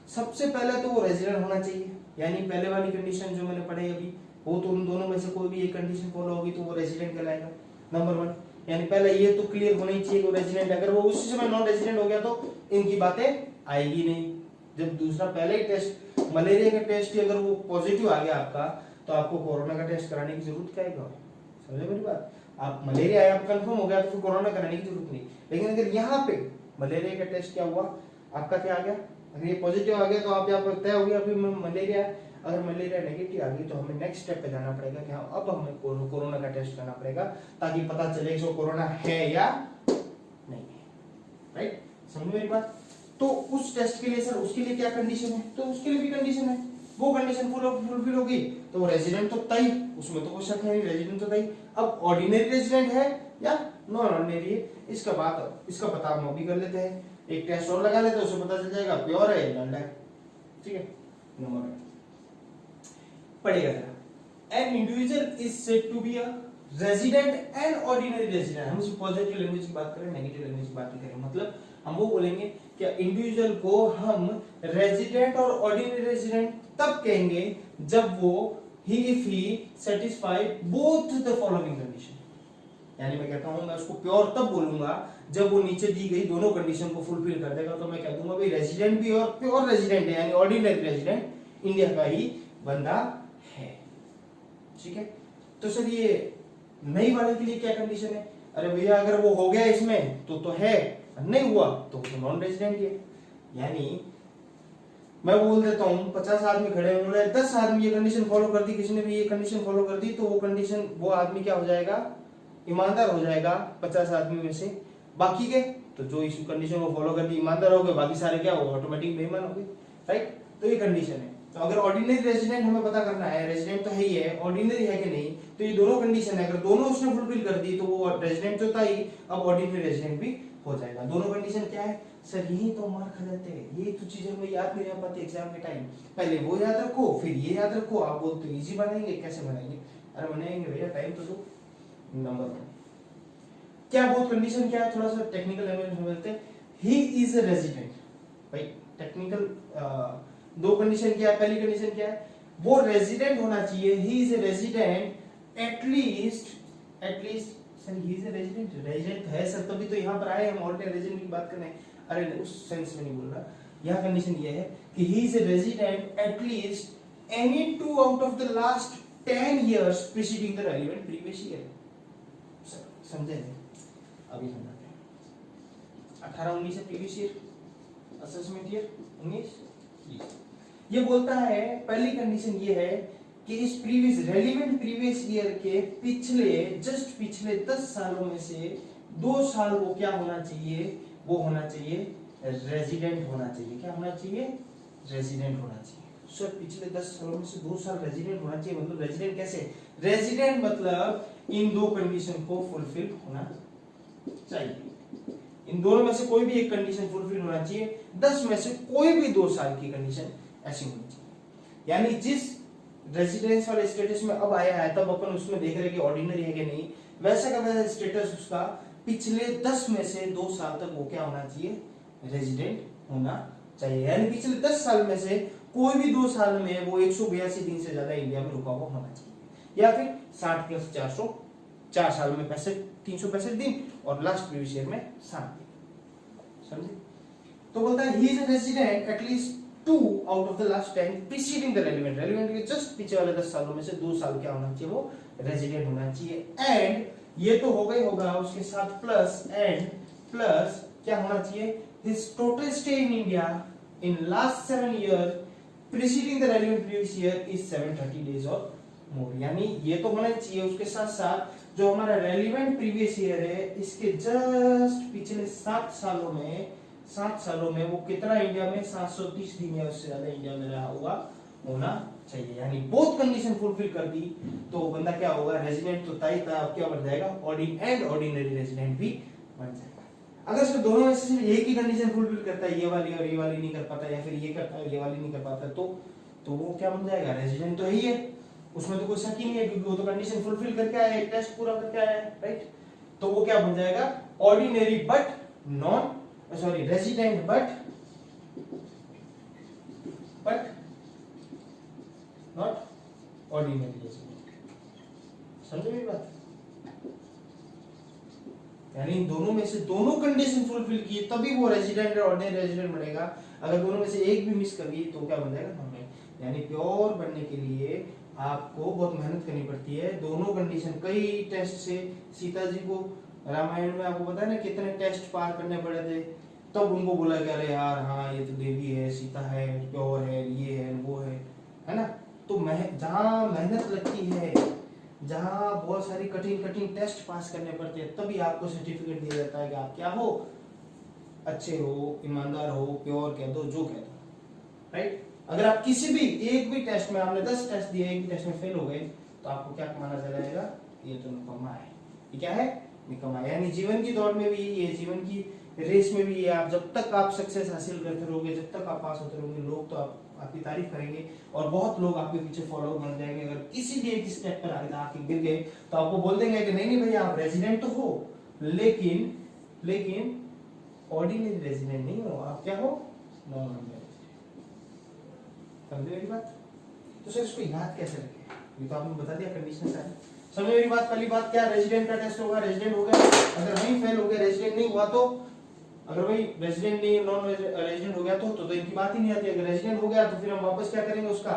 सबसे पहले तो वो रेजिडेंट होना चाहिए, यानी पहले वाली कंडीशन जो मैंने पढ़ी अभी, वो तो उन दोनों में से कोई भी एक कंडीशन फॉलो होगी तो वो रेजिडेंट कहलाएगा, नंबर 1। यानी पहले ये तो क्लियर होना ही चाहिए कि वो रेजिडेंट, अगर वो उसी समय नॉन रेजिडेंट हो गया तो इनकी बातें आएगी नहीं। जब दूसरा पहले ही टेस्ट, मलेरिया का टेस्ट ही अगर वो पॉजिटिव आ गया आपका, तो आपको कोरोना का टेस्ट कराने की जरूरत क्या है, समझे मेरी बात। आप मलेरिया आया, आप कंफर्म हो गया तो फिर कोरोना कराने की जरूरत नहीं। लेकिन अगर यहाँ पे मलेरिया का टेस्ट क्या हुआ, आपका क्या आ गया, अगर ये पॉजिटिव आ गया तो आप यहाँ पर तय हो गया फिर मलेरिया, अगर मलेरिया नेगेटिव आ गई तो हमें नेक्स्ट स्टेप पे जाना पड़ेगा कि हाँ अब हमें कोरोना का टेस्ट करना पड़ेगा, ताकि पता चले कि कोरोना है या नहीं है, राइट। समझ मेरी बात। तो उस टेस्ट के लिए सर उसके लिए क्या कंडीशन है, तो उसके लिए भी कंडीशन है, वो कंडीशन फुलफिल होगी तो रेजिडेंट तो तय, उसमें तो कोई शक नहीं, रेजिडेंट तो तय। अब ऑर्डिनरी रेजिडेंट है या नॉन ऑर्डिनरी है, इसका पता हम अभी कर लेते हैं, एक टेस्ट और लगा लेते हैं, उससे पता चल जाएगा प्योर है या नल्ड है। ठीक है, नंबर पढ़ेगा जरा। An individual is said to be a resident and ordinary resident, हम इस पॉजिटिव लैंग्वेज की बात करें, नेगेटिव लैंग्वेज की बात नहीं करें, मतलब हम वो बोलेंगे कि इंडिविजुअल को हम रेजिडेंट और ऑर्डिनरी रेजिडेंट तब कहेंगे जब वो if he satisfy both the following condition. यानी मैं कहता हूं मैं उसको प्योर तब बोलूंगा जब वो नीचे दी गई दोनों कंडीशन को फुलफिल कर देगा, तो मैं कह दूंगा भाई रेजिडेंट भी और प्योर रेजिडेंट है, यानी ऑर्डिनरी रेजिडेंट इंडिया का ही बंदा है। ठीक है, तो सर ये नई वाले के लिए क्या कंडीशन है? अरे भैया अगर वो हो गया इसमें तो है, नहीं हुआ तो नॉन रेजिडेंट है। यानी मैं बोल देता हूं 50 आदमी खड़े होंगे, 10 आदमी ये कंडीशन फॉलो कर दी, किसी ने भी ये कंडीशन फॉलो कर दी, तो वो कंडीशन वो आदमी क्या हो जाएगा? ईमानदार हो जाएगा 50 आदमी में से। बाकी के तो जो इस कंडीशन को फॉलो कर दी ईमानदार हो गए, बाकी सारे क्या हो गए? ऑटोमेटिक बेईमान हो गए, राइट? तो ये कंडीशन है। तो अगर ऑर्डिनरी रेजिडेंट हमें पता करना है, रेजिडेंट तो है ही है, ऑर्डिनरी है कि नहीं, तो ये दोनों कंडीशन है, अगर दोनों उसने फुलफिल कर दी तो वो रेजिडेंट तो था ही, अब ऑर्डिनरी रेजिडेंट भी हो जाएगा। दोनों कंडीशन क्या है सर? यही तो मार खा जाते हैं, ये तो चीजें हमें याद नहीं रह पाती एग्जाम के टाइम। पहले वो याद रखो फिर ये याद रखो। आप बोलते हो इजी बनाएंगे, कैसे बनाएंगे? अरे बनाएंगे भैया, टाइम तो दो। नंबर 1 क्या बहुत कंडीशन क्या है, थोड़ा सा टेक्निकल लैंग्वेज में बोलते हैं, ही इज अ रेजिडेंट। भाई टेक्निकल दो कंडीशन क्या है? पहली कंडीशन क्या है? वो रेजिडेंट होना चाहिए, he is a resident at least sir he is a resident, resident है सर तभी तो यहाँ पर आए हम ऑर्डिनरी रेजिडेंट की बात करने। अरे उस सेंस में नहीं बोल रहा, यहाँ कंडीशन ये है कि he is a resident at least any 2 out of the last 10 years preceding the relevant previous year। समझे? अभी समझाते हैं। 18-19 से प्रीवियस ईयर, असेसमेंट ईयर 19-20। ये बोलता है पहली कंडीशन ये है कि इस प्रीवियस रेलेवेंट प्रीवियस ईयर के पिछले जस्ट पिछले 10 सालों में से 2 साल वो क्या होना चाहिए? वो होना चाहिए रेजिडेंट होना चाहिए। क्या होना चाहिए? रेजिडेंट होना चाहिए। सर पिछले 10 सालों में से 2 साल रेजिडेंट होना चाहिए, मतलब रेजिडेंट कैसे? रेजिडेंट मतलब इन दो कंडीशन को फुलफिल होना चाहिए। इन दोनों में से कोई भी एक कंडीशन फुलफिल होना चाहिए, 10 में से कोई भी 2 साल की कंडीशन ऐसी होनी चाहिए। यानी जिस रेजिडेंस वाले स्टेटस में अब आया है तब अपन उसमें देख रहे हैं कि ऑर्डिनरी है कि नहीं, वैसा का वैसा स्टेटस उसका पिछले 10 में से 2 साल तक वो क्या होना चाहिए? रेजिडेंट होना चाहिए। यानी पिछले 10 साल में से कोई भी 2 साल में वो 182 दिन से ज्यादा इंडिया में रुका हुआ होना चाहिए, या फिर 60 + 400, 4 साल में 365 दिन और लास्ट प्रीवियस ईयर में 7 दिन। समझे? तो बोलता है he is a resident at least 2 out of the last 10 preceding the relevant, relevant के जस्ट पीछे वाले 10 सालों में से 2 साल क्या होना चाहिए? वो रेजिडेंट होना चाहिए। एंड ये तो हो गई होगा, उसके साथ प्लस एंड प्लस क्या होना चाहिए? His total stay in India in last 7 years preceding the relevant previous year is 730 days or more। यानी ये तो होना चाहिए, उसके साथ साथ जो हमारा रेलेवेंट प्रीवियस ईयर है इसके जस्ट पिछले 7 सालों में वो कितना इंडिया में 730 दिन या उससे ज्यादा इंडिया में रहा हुआ होना चाहिए। यानी बोथ कंडीशन फुलफिल कर दी तो बंदा क्या होगा? रेजिडेंट तो तय था, अब क्या बन जाएगा? ऑर्डिनरी रेजिडेंट भी बन जाएगा। अगर सिर्फ दोनों में से सिर्फ एक ही कंडीशन फुलफिल करता है, ये वाली और ये वाली नहीं कर पाता, या फिर ये करता है ये वाली नहीं कर पाता, तो वो क्या बन जाएगा? रेजिडेंट तो है ही है, उसमें तो कोई शक ही नहीं है, क्योंकि वो तो कंडीशन फुलफिल करके आया है, टेस्ट पूरा करके आया है, राइट? तो वो क्या बन जाएगा? Ordinary but resident but not ordinary resident. समझे मेरी बात? यानी इन दोनों में से दोनों कंडीशन फुलफिल की तभी वो रेजिडेंट और ऑर्डिनरी रेजिडेंट बनेगा। अगर दोनों में से एक भी मिस कर गई तो क्या बन जाएगा? नॉन। यानी प्योर बनने के लिए आपको बहुत मेहनत करनी पड़ती है। दोनों कंडीशन कई टेस्ट से, सीता जी को रामायण में आपको पता है ना कितने टेस्ट पार करने पड़े थे, तब उनको बोला कि अरे यार हाँ ये तो देवी है, सीता है, प्योर है, ये है वो है ना? तो जहाँ मेहनत लगती है, जहाँ बहुत सारी कठिन टेस्ट पास करने पड़ते हैं, तभी आपको सर्टिफिकेट दिया जाता है कि आप क्या हो? अच्छे हो, ईमानदार हो, प्योर कह दो, जो कह दो, राइट? अगर आप किसी भी एक भी टेस्ट में, आपने 10 टेस्ट दिए, एक भी टेस्ट में फेल हो गए, तो आपको क्या माना जाएगा? ये तो निकम्मा है। ये क्या है? निकम्मा। यानी जीवन की दौड़ में भी यही है, जीवन की रेस में भी ये, आप जब तक आप सक्सेस हासिल करते रहोगे, जब तक आप पास होते रहोगे, लोग तो आपकी तारीफ करेंगे और बहुत लोग आपके पीछे फॉलोअर बन जाएंगे। अगर किसी भी एक स्टेप पर आके गिर गए तो आपको बोल देंगे कि नहीं नहीं भैया आप रेजिडेंट तो हो, लेकिन ऑर्डिनरी रेजिडेंट नहीं हो, आप क्या हो, नॉन ऑर्डिनरी। समझे मेरी बात? तो सर इसको याद कैसे रखें, ये तो आपने बता दिया कंडीशन सारी। समझे मेरी बात? पहली बात क्या, रेजिडेंट का टेस्ट होगा, रेजिडेंट हो गया, अगर वहीं फेल हो गया, रेजिडेंट नहीं हुआ तो, अगर वही रेजिडेंट नहीं नॉन रेजिडेंट हो गया तो इनकी बात ही नहीं आती। अगर रेजिडेंट हो गया तो फिर हम वापस क्या करेंगे, उसका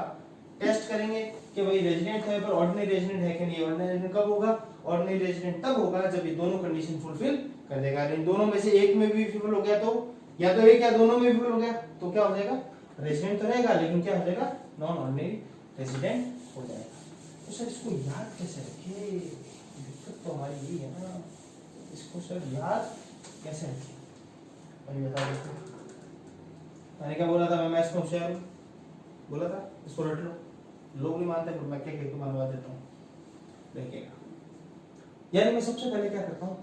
टेस्ट करेंगे कि भाई रेजिडेंट है पर ऑर्डिनरी रेजिडेंट है कि नहीं। ऑर्डिनरी रेजिडेंट कब होगा, ऑर्डिनरी रेजिडेंट तब होगा जब ये दोनों कंडीशन फुलफिल कर देगा। इन दोनों में से एक में भी फुलफिल हो गया तो, या तो एक या दोनों में फुलफिल हो गया तो क्या हो जाएगा, रेजिडेंट तो रहेगा लेकिन क्या हो जाएगा, नॉन ऑर्डिनरी रेजिडेंट हो जाएगा। तो सर इसको याद कैसे रखे, दिक्कत तो हमारी यही है ना, इसको सर याद कैसे रखे, अभी बता दो। मैंने क्या बोला था, मैं मैथ्स में होशियार हूँ, बोला था इसको रट लो, लोग नहीं मानते पर मैं क्या कहकर मनवा देता हूँ, देखिएगा। यानी मैं सबसे पहले क्या करता हूँ,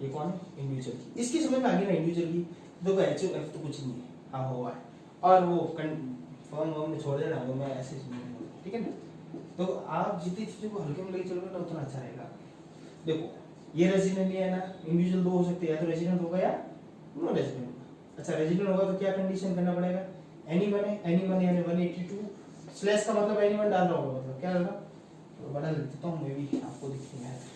ये कौन है, इंडिविजुअल की, इसकी समझ में आ गई ना, इंडिविजुअल की देखो एच एफ तो कुछ नहीं है, हाँ हुआ है, और वो फॉर्म वॉर्म में छोड़ देना, वो मैं ऐसे ठीक है ना। तो आप जितनी चीजों को हल्के में लेके चलोगे ना उतना अच्छा रहेगा। देखो ये रेजिडेंट है ना, इंडिविजुअल दो हो सकते हैं, या तो रेजिडेंट होगा या नॉन रेजिडेंट होगा। अच्छा रेजिडेंट होगा तो क्या कंडीशन करना पड़ेगा, एनीवन है, एनीवन यानी 182 स्लैश का मतलब एनीवन डाल रहा होगा, मतलब क्या डालना, तो बड़ा लिख देता हूं मैं भी, आपको दिखेगा है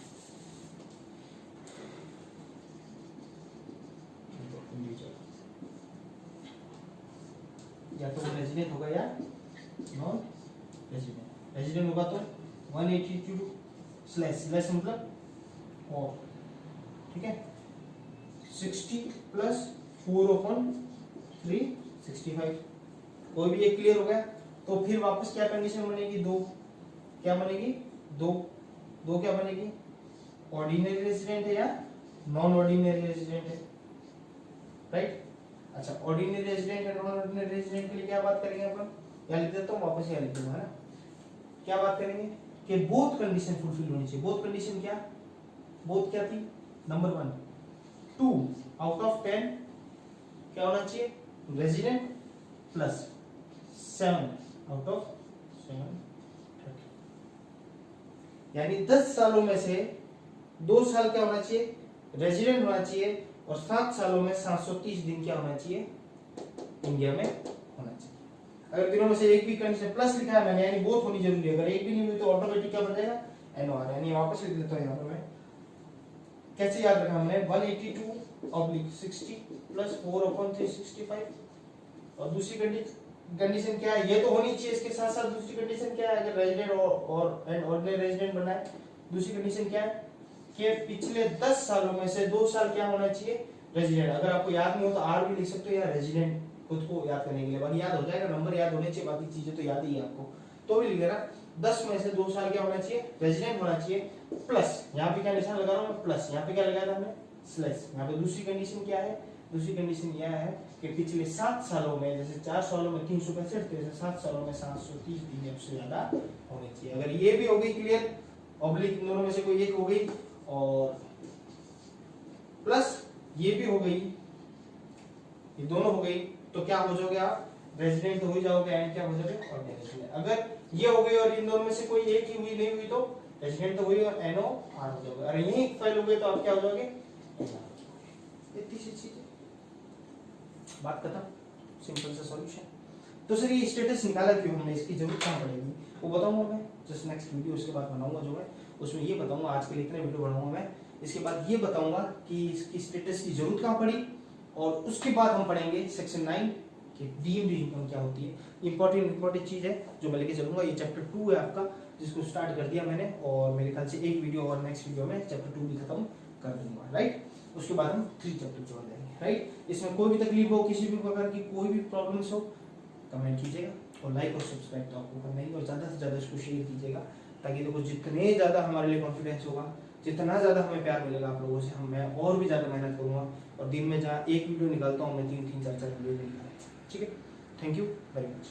या तो रेजिडेंट होगा या नॉन रेजिडेंट। रेजिडेंट होगा तो 182 स्लैश मतलब और, ठीक है, 60 प्लस 4/3 65, कोई भी एक क्लियर हो गया। तो फिर वापस क्या कंडीशन बनेगी, दो क्या बनेगी, दो क्या बनेगी, ऑर्डिनरी रेजिडेंट है या नॉन ऑर्डिनरी रेजिडेंट है, राइट। अच्छा ऑर्डिनरी रेजिडेंट है नॉन ऑर्डिनरी रेजिडेंट के लिए क्या बात करेंगे अपन, यहाँ लिख देता हूँ, वापस यहाँ लिख दूंगा ना, क्या बात करेंगे कि बोथ कंडीशन फुलफिल होनी चाहिए। बोथ कंडीशन क्या, बोथ क्या थी, नंबर 1 2 आउट ऑफ 10 क्या होना चाहिए, रेजिडेंट प्लस 7 आउट ऑफ 7 यानी 10 सालों में से 2 साल क्या होना चाहिए, रेजिडेंट होना चाहिए, और 7 सालों में 730 दिन क्या होना चाहिए, इंडिया में होना चाहिए। अगर तीनों में से एक भी कंडीशन प्लस लिखा है मैंने, यानी बोथ होनी जरूरी है, अगर एक भी नहीं हुई तो ऑटोमेटिक क्या बन जाएगा, एनओआर। यानी वापस लिख देता हूं यहां पर मैं, कैसे याद रखा हमने, 182/60 प्लस 4/3 65, और दूसरी कंडीशन क्या है, ये तो होनी चाहिए, इसके साथ साथ दूसरी कंडीशन क्या है, अगर रेजिडेंट और ऑर्डिनरी रेजिडेंट बना है, दूसरी कंडीशन क्या है कि पिछले 10 सालों में से 2 साल क्या होना चाहिए, रेजिडेंट। अगर आपको याद नहीं हो तो आर भी लिख सकते हो या रेजिडेंट, खुद को याद करने के लिए, बाकी याद हो जाएगा, नंबर याद होने चाहिए, बाकी चीजें तो याद ही है आपको, तो भी लिख देना 10 में से 2 साल क्या होना चाहिए, रेजिडेंट होना चाहिए, प्लस यहाँ पे क्या निशान लगा रहा हूँ, प्लस यहाँ पे क्या लगाया था हमने, स्लैश। यहाँ पे दूसरी कंडीशन क्या है, दूसरी कंडीशन यह है कि पिछले 7 सालों में, जैसे 4 सालों में 365 थे, 7 सालों में 730 दिन से ज्यादा होनी चाहिए। अगर ये भी हो गई क्लियर, ऑब्लिक दोनों में से कोई एक हो गई, और प्लस ये भी हो गई, ये दोनों हो गई, तो क्या हो जाओगे आप, रेजिडेंट तो हो जाओगे, एंड क्या हो जाओगे, ऑर्डिनरी। अगर ये हो गई और इन दोनों में से कोई एक ही हुई नहीं हुई तो रेजिडेंट तो हुई और एनओ आर हो जाओगे। अरे यही फेल हो गए तो आप क्या हो जाओगे, इतनी सी चीज, बात खत्म, सिंपल सा सॉल्यूशन। तो सर ये स्टेटस निकाला क्यों हमने, इसकी जरूरत कहाँ पड़ेगी, वो बताऊंगा मैं जस्ट नेक्स्ट वीडियो, उसके बाद बनाऊंगा जो है उसमें ये बताऊंगा, आज के लिए इतने वीडियो बनाऊंगा मैं, इसके बाद ये बताऊंगा कि इसकी स्टेटस की जरूरत कहाँ पड़ी, और उसके बाद हम पढ़ेंगे सेक्शन 9 कि डीम्ड इनकम क्या होती है। इंपॉर्टेंट चीज है जो मैं लेके चलूंगा, ये चैप्टर 2 है आपका, जिसको स्टार्ट कर दिया मैंने, और मेरे ख्याल से एक वीडियो और नेक्स्ट वीडियो में चैप्टर 2 भी खत्म कर दूंगा, राइट। उसके बाद हम 3 चैप्टर जोड़ देंगे, राइट। इसमें कोई भी तकलीफ हो, किसी भी प्रकार की कोई भी प्रॉब्लम्स हो, कमेंट कीजिएगा, और लाइक और सब्सक्राइब तो आपको करना ही, और ज्यादा से ज्यादा इसको शेयर कीजिएगा, ताकि देखो जितने ज्यादा हमारे लिए कॉन्फिडेंस होगा, जितना ज्यादा हमें प्यार मिलेगा आप लोगों से, मैं और भी ज्यादा मेहनत करूंगा, और दिन में जहाँ एक वीडियो निकालता हूँ मैं 3-3 4-4 वीडियो निकालता हूँ, ठीक है। Thank you very much.